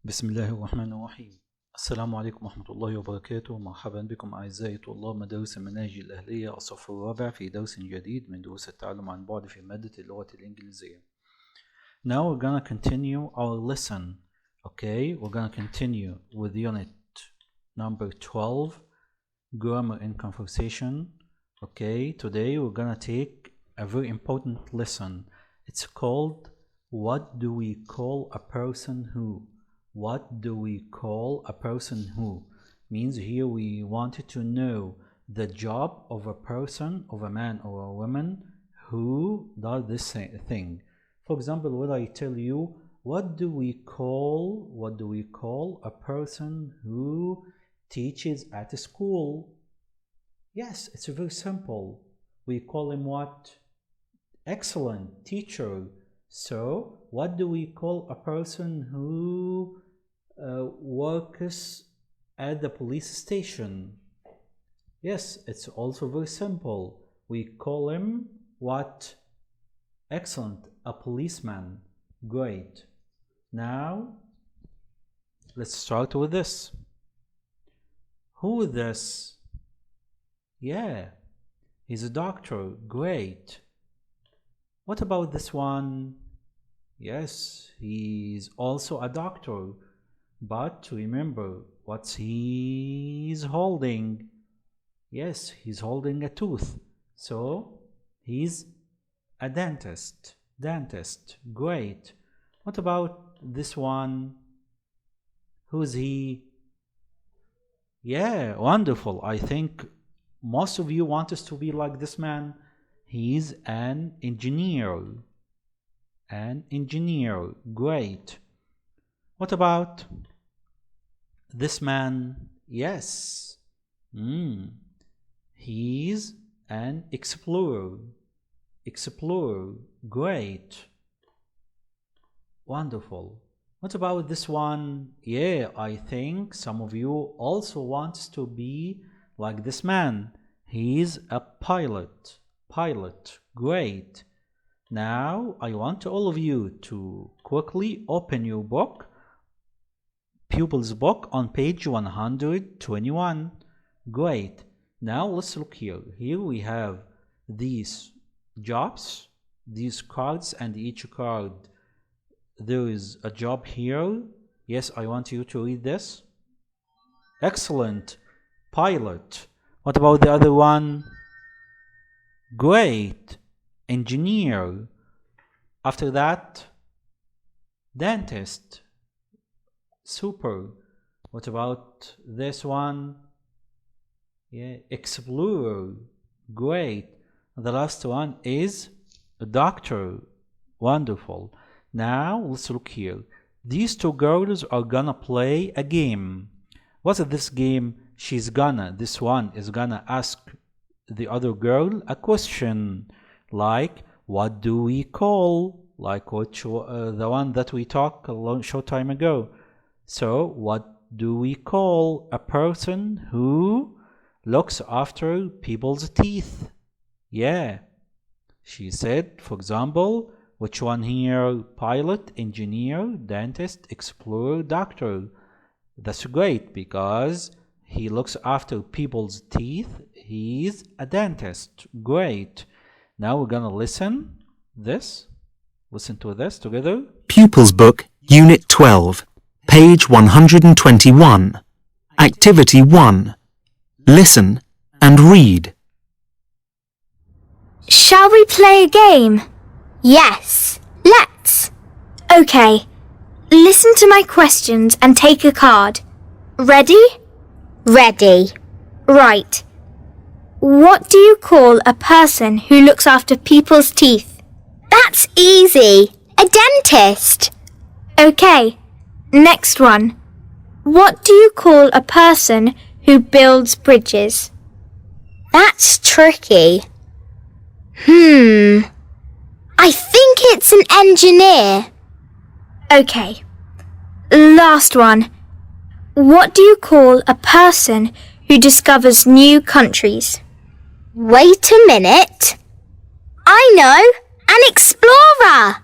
بسم الله الرحمن الرحيم. السلام عليكم ورحمة الله وبركاته. مرحبا بكم أعزائي طلاب مدارس المناهج الأهلية الصف الرابع في درس جديد من دروس التعلم عن بعد في مادة اللغة الإنجليزية. Now we're gonna continue our lesson. Okay, we're gonna continue with unit number 12, grammar and conversation. Okay, today we're gonna take a very important lesson. It's called What do we call a person who? What do we call a person who? Means here we wanted to know the job of a person, of a man or a woman who does this thing. For example, when I tell you, what do we call a person who teaches at a school? Yes, it's very simple. We call him what? Excellent teacher. So, what do we call a person who works at the police station? Yes, it's also very simple. We call him what? Excellent, a policeman. Great. Now, let's start with this. Who is this? Yeah, he's a doctor. Great. What about this one? Yes, he's also a doctor. But remember, what's he's holding? Yes, he's holding a tooth. So, he's a dentist. Dentist. Great. What about this one? Who's he? Yeah, wonderful. I think most of you want us to be like this man. He's an engineer. An engineer. Great. What about this man? Yes. He's an explorer. Explorer. Great. Wonderful. What about this one? Yeah, I think some of you also want to be like this man. He's a pilot. Pilot. Great. Now I want all of you to quickly open your book, pupil's book, on page 121. Great. Now let's look here. Here we have these jobs, these cards, and each card there is a job here. Yes, I want you to read this. Excellent. Pilot. What about the other one? Great. Engineer. After that, dentist. Super. What about this one? Yeah, explorer. Great. The last one is a doctor. Wonderful. Now let's look here. These two girls are gonna play a game. What's this game? This one is gonna ask the other girl a question, like what do we call, like the one that we talked a short time ago. So what do we call a person who looks after people's teeth? Yeah, she said, for example, which one here? Pilot, engineer, dentist, explorer, doctor. That's great because he looks after people's teeth. He's a dentist. Great. Now we're gonna listen to this together. Pupils Book, Unit 12, page 121. Activity 1. Listen and read. Shall we play a game? Yes, let's. Okay, listen to my questions and take a card. Ready? Ready. Right. What do you call a person who looks after people's teeth? That's easy. A dentist. Okay, next one. What do you call a person who builds bridges? That's tricky. I think it's an engineer. Okay, last one. What do you call a person who discovers new countries? Wait a minute. I know, an explorer.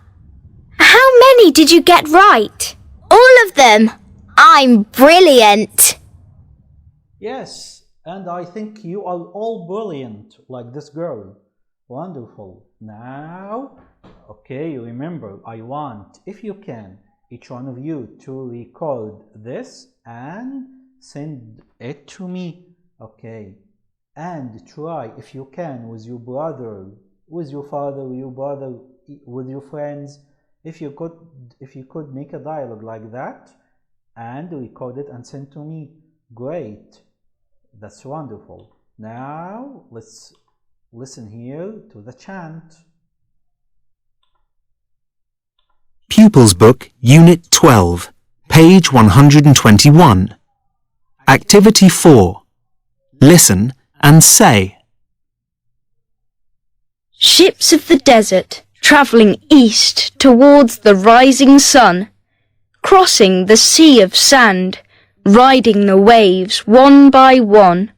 How many did you get right? All of them. I'm brilliant. Yes, and I think you are all brilliant, like this girl. Wonderful. Now, okay, remember, I want, if you can, each one of you to record this and send it to me. Okay, and try, if you can, with your brother, with your father, your brother, with your friends. If you could make a dialogue like that and record it and send to me, great. That's wonderful. Now let's listen here to the chant. Pupils Book, Unit 12, page 121. Activity 4. Listen and say. Ships of the desert, travelling east towards the rising sun, crossing the sea of sand, riding the waves one by one.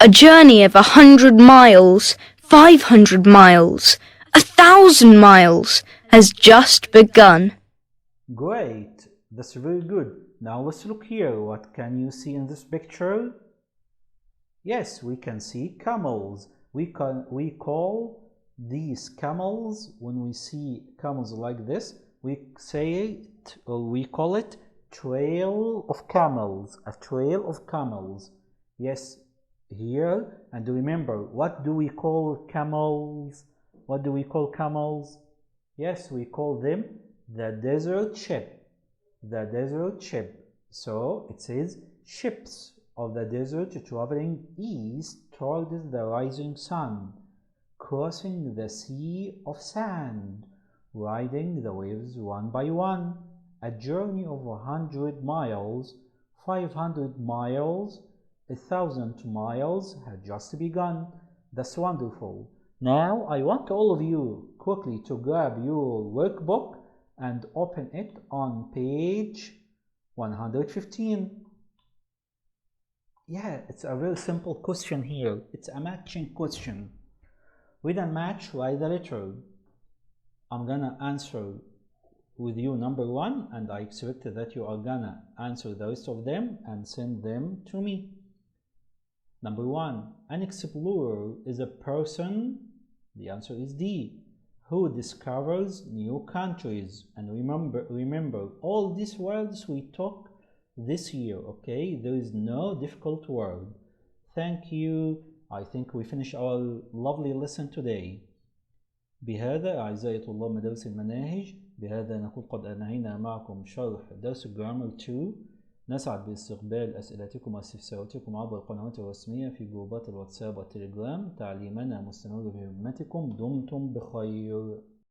A journey of 100 miles, 500 miles, 1,000 miles has just begun. Great, that's very good. Now let's look here. What can you see in this picture? Yes, we can see camels. We call these camels, when we see camels like this, we say it, or we call it trail of camels, a trail of camels. Yes, here, and remember, what do we call camels? What do we call camels? Yes, we call them the desert ship. The desert ship. So it says ships of the desert traveling east towards the rising sun, crossing the sea of sand, riding the waves one by one. A journey of 100 miles, 500 miles, 1,000 miles had just begun. That's wonderful. Now I want all of you quickly to grab your workbook and open it on page 115. Yeah, it's a very simple question here. It's a matching question. Read and match, write the letter. I'm gonna answer with you number 1, and I expect that you are gonna answer the rest of them and send them to me. Number 1, an explorer is a person, the answer is D, who discovers new countries. And remember all these words we took this year, okay? There is no difficult word. Thank you. I think we finished our lovely lesson today. بهذا أعزائي طلاب مدارس المناهج، بهذا نكون قد أنهينا معكم شرح درس Grammar 2. نسعد باستقبال أسئلتكم واستفساراتكم عبر القنوات الرسمية في جروبات الواتساب والتليجرام. تعليمنا مستمر بهمتكم. دمتم بخير.